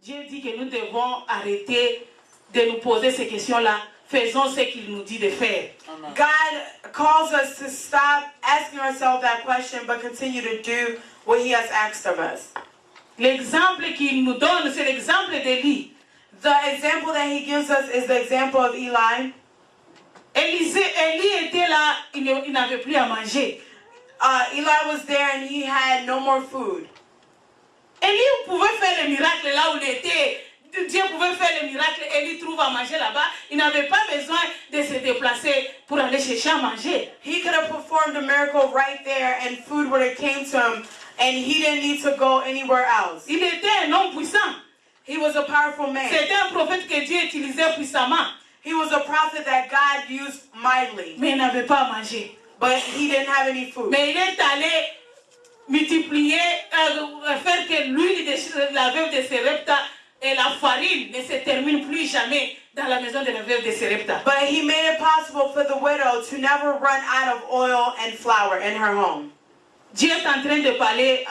Dieu dit que nous devons arrêter de nous poser ces questions-là. Faisons ce qu'il nous dit de faire. Amen. God calls us to stop asking ourselves that question, but continue to do what He has asked of us. L'exemple qu'il nous donne, c'est l'exemple d'Élie. The example that He gives us is the example of Eli. Élie était là, il n'avait plus à manger. Eli was there and he had no more food. Élie pouvait faire le miracle là où il était. Dieu pouvait faire le miracle. Élie trouve à manger là-bas. Il n'avait pas besoin de se déplacer pour aller chercher à manger. He could have performed a miracle right there and food would have came to him and he didn't need to go anywhere else. Il était un homme puissant. He was a powerful man. C'était un prophète que Dieu utilisait puissamment. He was a prophet that God used mightily. Mais il n'avait pas à manger. But he didn't have any food. Mais il est allé multiplier, faire que l'huile de la veuve de Sarepta et la farine ne se terminent plus jamais dans la maison de la veuve de Sarepta. But he made it possible for the widow to never run out of oil and flour in her home. Dieu est en train de parler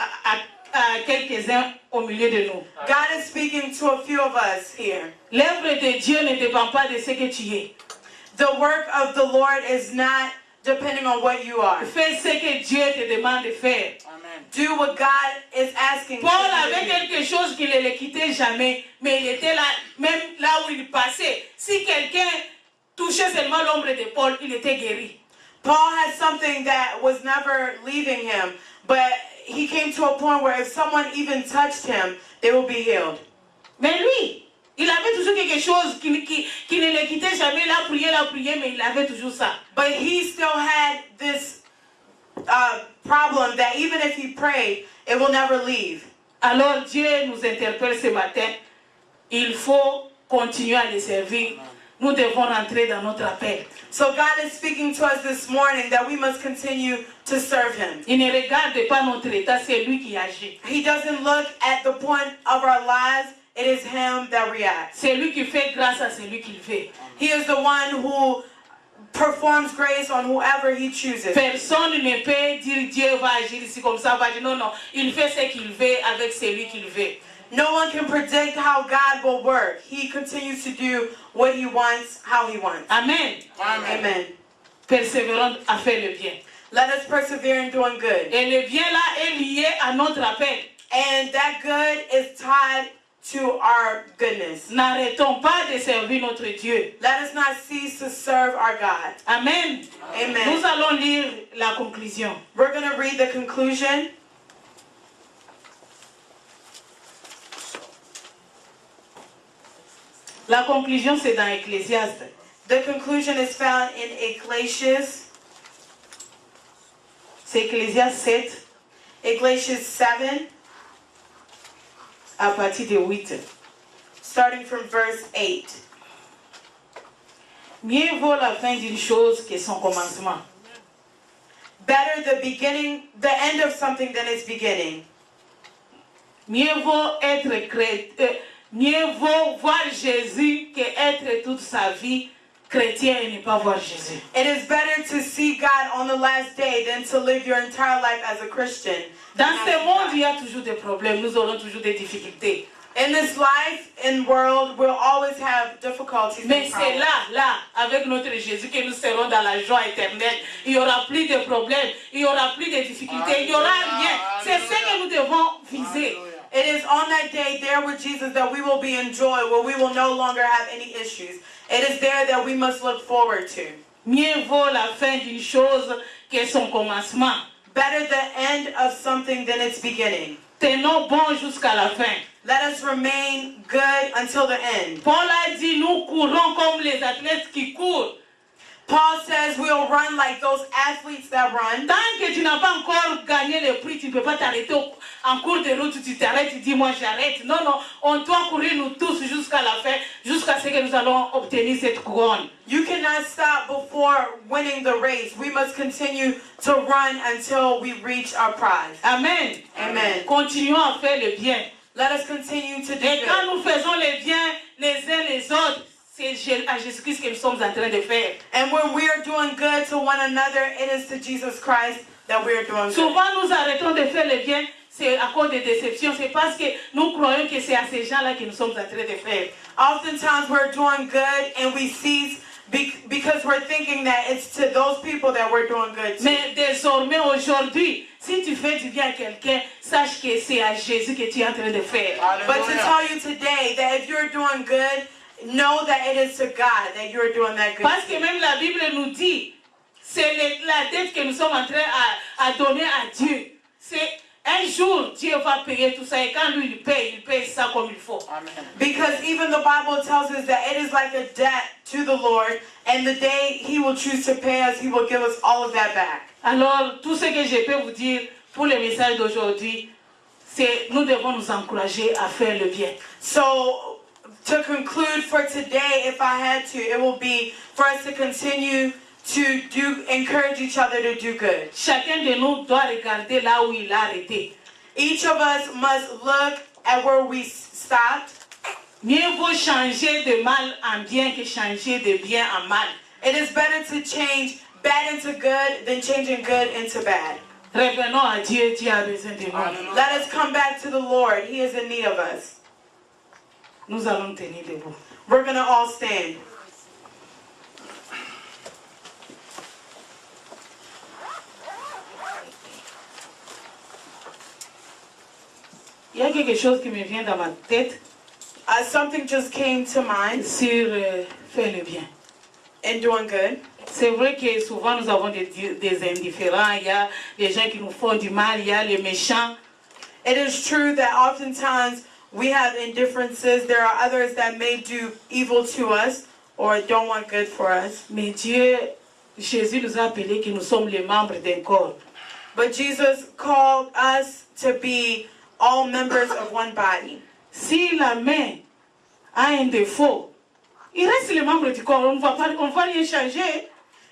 à quelques-uns au milieu de nous. God is speaking to a few of us here. L'œuvre de Dieu ne dépend pas de ce que tu es. The work of the Lord is not depending on what you are. Fais ce que Dieu te demande de faire. Amen. Do what God is asking. Paul avait quelque chose qui ne le quittait jamais, mais il était là, même là où il passait. Si quelqu'un touchait seulement l'ombre de Paul, il était guéri. Paul had something that was never leaving him, but he came to a point where if someone even touched him, they will be healed. Mais lui, il avait toujours quelque chose qui ne le quittait jamais. Il a prié, mais il avait toujours ça. But he still had this problem that even if he prayed, it will never leave. Alors Dieu nous interpelle ce matin. Il faut continuer à le servir. Nous devons rentrer dans notre appel. So God is speaking to us this morning that we must continue to serve Him. Il ne regarde pas notre état, c'est lui qui agit. He doesn't look at the point of our lives. It is Him that reacts. C'est lui qui fait grâce à celui qu'il veut. He is the one who performs grace on whoever He chooses. Personne ne peut dire Dieu va agir ici comme ça, va dire non, non. Il fait ce qu'il veut avec celui qu'il veut. No one can predict how God will work. He continues to do what He wants, how He wants. Amen. Amen. Amen. Persévérons à faire le bien. Let us persevere in doing good. Et le bien là est lié à notre appel. And that good is tied to our goodness. N'arrêtons pas de servir notre Dieu. Let us not cease to serve our God. Amen. Amen. Nous allons lire la conclusion. We're going to read the conclusion. La conclusion, c'est dans Ecclésiaste. The conclusion is found in Ecclesiastes. C'est Ecclésiaste 7. Ecclesiastes 7. À partir de 8. Starting from verse 8. Mieux vaut la fin d'une chose que son commencement. Better the end of something than its beginning. Mieux vaut être chrétien. Mieux vaut voir Jésus que être toute sa vie chrétien et ne pas voir Jésus. It is better to see God on the last day than to live your entire life as a Christian. Dans ce monde, il y a toujours des problèmes. Nous aurons toujours des difficultés. In this life, in world, we'll always have difficulties. Mais c'est là, avec notre Jésus, que nous serons dans la joie éternelle. Il n'y aura plus de problèmes, il n'y aura plus de difficultés, il n'y aura rien. C'est ce que nous devons viser. It is on that day there with Jesus that we will be in joy, where we will no longer have any issues. It is there that we must look forward to. Mieux vaut la fin d'une chose que son commencement. Better the end of something than its beginning. Tenons bon jusqu'à la fin. Let us remain good until the end. Paul a dit, nous courons comme les athlètes qui courent. Paul says we'll run like those athletes that run. Tant que tu n'as pas encore gagné le prix, tu ne peux pas t'arrêter en cours de route, tu t'arrêtes, tu dis moi j'arrête. Non, non, on doit courir nous tous jusqu'à la fin, jusqu'à ce que nous allons obtenir cette couronne. You cannot stop before winning the race. We must continue to run until we reach our prize. Amen. Amen. Continuons à faire le bien. Let us continue to do Et quand good. nous faisons le bien les uns les autres, c'est à Jésus-Christ que nous sommes en train de faire. And when we are doing good to one another, it is to Jesus Christ that we are doing good. Souvent nous arrêtons de faire le bien c'est à cause des déceptions, c'est parce que nous croyons que c'est à ces gens-là que nous sommes en train de faire. Oftentimes we're doing good and we cease because we're thinking that it's to those people that we're doing good to. Mais désormais, aujourd'hui, si tu fais du bien à quelqu'un, sache que c'est à Jésus que tu es en train de faire. But to tell you today that if you're doing good, know that it is to God that you're doing that good. Parce que même la Bible nous dit, c'est la dette que nous sommes en train à donner à Dieu. C'est un jour, Dieu va payer tout ça et quand lui il paye ça comme il faut. Amen. Because even the Bible tells us that it is like a debt to the Lord, and the day He will choose to pay us, He will give us all of that back. Alors, tout ce que je peux vous dire pour le message d'aujourd'hui, c'est nous devons nous encourager à faire le bien. So, to conclude for today, if I had to, it will be for us to continue to encourage each other to do good. Chacun de nous doit regarder là où il a arrêté. Each of us must look at where we stopped. Mieux vaut changer de mal en bien que changer de bien en mal. It is better to change bad into good than changing good into bad. Revenons à Dieu, Dieu a besoin de nous. Let us come back to the Lord. He is in need of us. Nous allons tenir debout. We're going to all stand. Il y a quelque chose qui me vient dans ma tête Something just came to mind sur faire le bien. in doing good. C'est vrai que souvent nous avons des indifférents, il y a des gens qui nous font du mal, il y a les méchants. It is true that oftentimes we have indifferences. There are others that may do evil to us or don't want good for us. Mais Dieu, Jésus nous a appelés que nous sommes les membres d'un corps. But Jesus called us to be all members of one body. Si la main a un défaut, il reste les membres du corps, on ne va rien changer.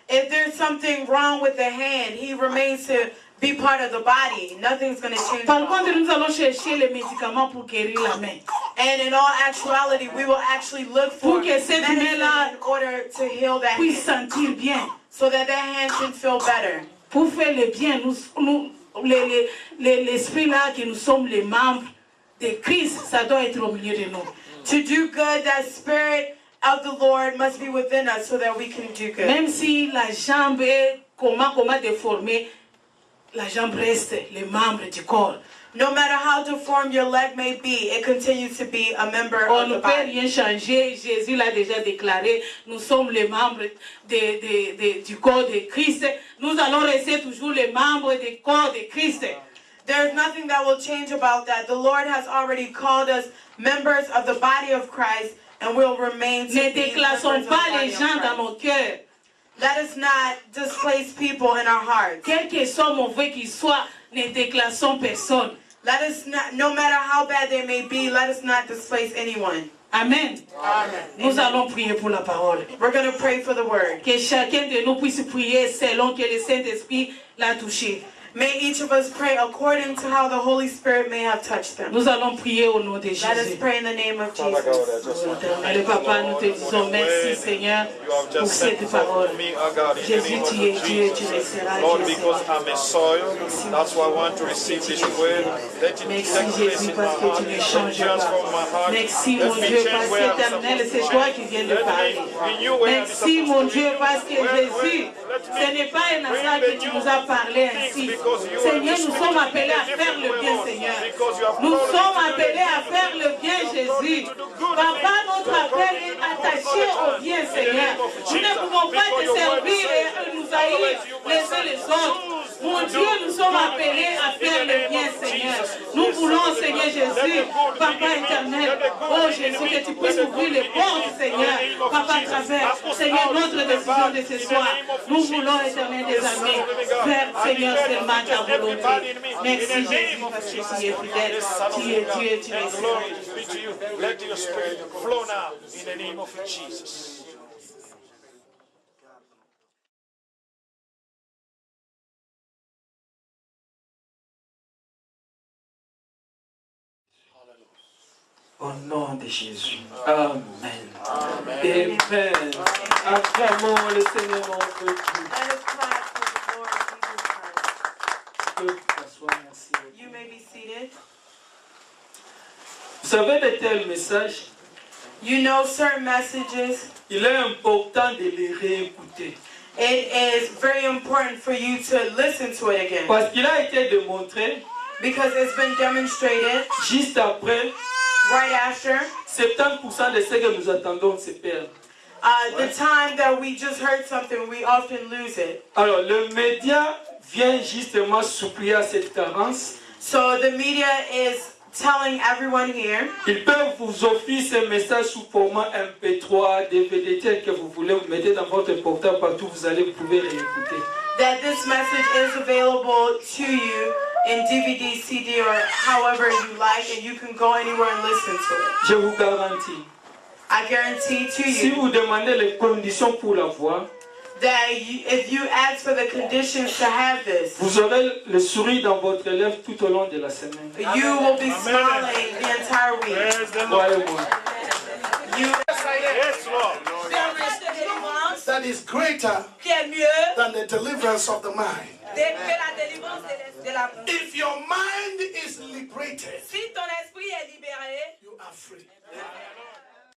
If there's something wrong with the hand, he remains to be part of the body. Nothing's going to change. Par contre, nous allons chercher les médicaments pour guérir la main. And in all actuality, we will actually look for Pour que cette medicine main-là in order to heal that puisse hand, sentir bien. so that that hand can feel better. Pour faire le bien, l'esprit là que nous sommes les membres de Christ, ça doit être au milieu de nous. To do good, that spirit of the Lord must be within us so that we can do good. Même si la jambe est comment déformée, la jambe reste les membres du corps. No matter how deformed your leg may be, it continues to be a member On of ne the peut body. rien changer. Jésus l'a déjà déclaré. Nous sommes les membres du corps de Christ. Nous allons rester toujours les membres du corps de Christ. There's nothing that will change about that. The Lord has already called us members of the body of Christ, and we'll remain to Ne be members déclassons of the pas body les of gens dans Christ. nos cœurs. Let us not displace people in our hearts. Quel que soit mauvais qu'ils soient, ne déclassons personne. Let us not, no matter how bad they may be, let us not displace anyone. Amen. Amen. Nous allons prier pour la parole. We're going to pray for the word. Que chacun de nous puisse prier selon que le Saint-Esprit l'a touché. May each of us pray according to how the Holy Spirit may have touched them. Nous allons prier au nom de Let us Jésus. pray in the name of Father God, I Jesus. just want to Éternel Papa, nous te disons merci Seigneur You have pour just sent cette parole. for me, oh God, in the Jésus, name of tu es Dieu, tu Jesus. resteras Lord, Dieu. because I'm a soil, that's why I want to receive this word. Let it Merci take place Jésus in my parce que heart. tu ne Let it changes transform my pas. heart. Merci Let mon me Dieu change parce where I'm qu'éternel, supposed c'est to toi change. qui viens de Let parler. me renew where I'm Merci supposed mon to Dieu renew. parce que Jésus, ce n'est pas un hasard que tu nous as parlé ainsi. Seigneur, nous sommes appelés à faire le bien, Seigneur. Nous sommes appelés à faire le bien, Jésus. Papa, notre appel est attaché au bien, Seigneur. Nous ne pouvons pas te servir et nous haïr les uns les autres. Mon Dieu, nous sommes appelés à faire le bien, Seigneur. Nous voulons, Seigneur Jésus, Papa éternel, oh Jésus, que tu puisses ouvrir les portes, Seigneur. Papa, à travers, Seigneur, notre décision de ce soir. Nous voulons, éternel des amis, faire, Seigneur, seulement ta volonté. Merci Jésus, parce que tu es fidèle. Tu es Dieu, tu es And Seigneur. glory be to you. Let your spirit flow now in the name of Jesus. Au nom de Jésus. Amen. Amen. Acclamons le Seigneur, on peut Let us clap for the Lord Jesus Christ. tout. asseoir. Merci. You may be seated. Vous savez de tels messages, You know certain messages. il est important de les réécouter. It is very important for you to listen to it again. Parce qu'il a été démontré, Because it's been demonstrated juste après, right after 70% de ce que nous attendons se perdent. the time that we just heard something, we often lose it. Alors, le média vient justement supplier à cette carence. So the media is telling everyone here Ils peuvent vous offrir ces messages sous format MP3, DVD, tel que vous voulez. Vous mettez dans votre portable partout, vous pouvez réécouter. that this message is available to you in DVD, CD, or however you like, and you can go anywhere and listen to it. Je vous garantis. I guarantee to Si you vous demandez les conditions pour la voir, that if you ask for the conditions to have this, vous aurez le sourire dans votre lèvre tout au long de la semaine. you will be smiling the entire week. Praise the Lord. Croyez-moi. You, Yes, Lord. That is greater qui est mieux than the deliverance of the mind. que la délivrance de l'âme. If your mind is liberated, Si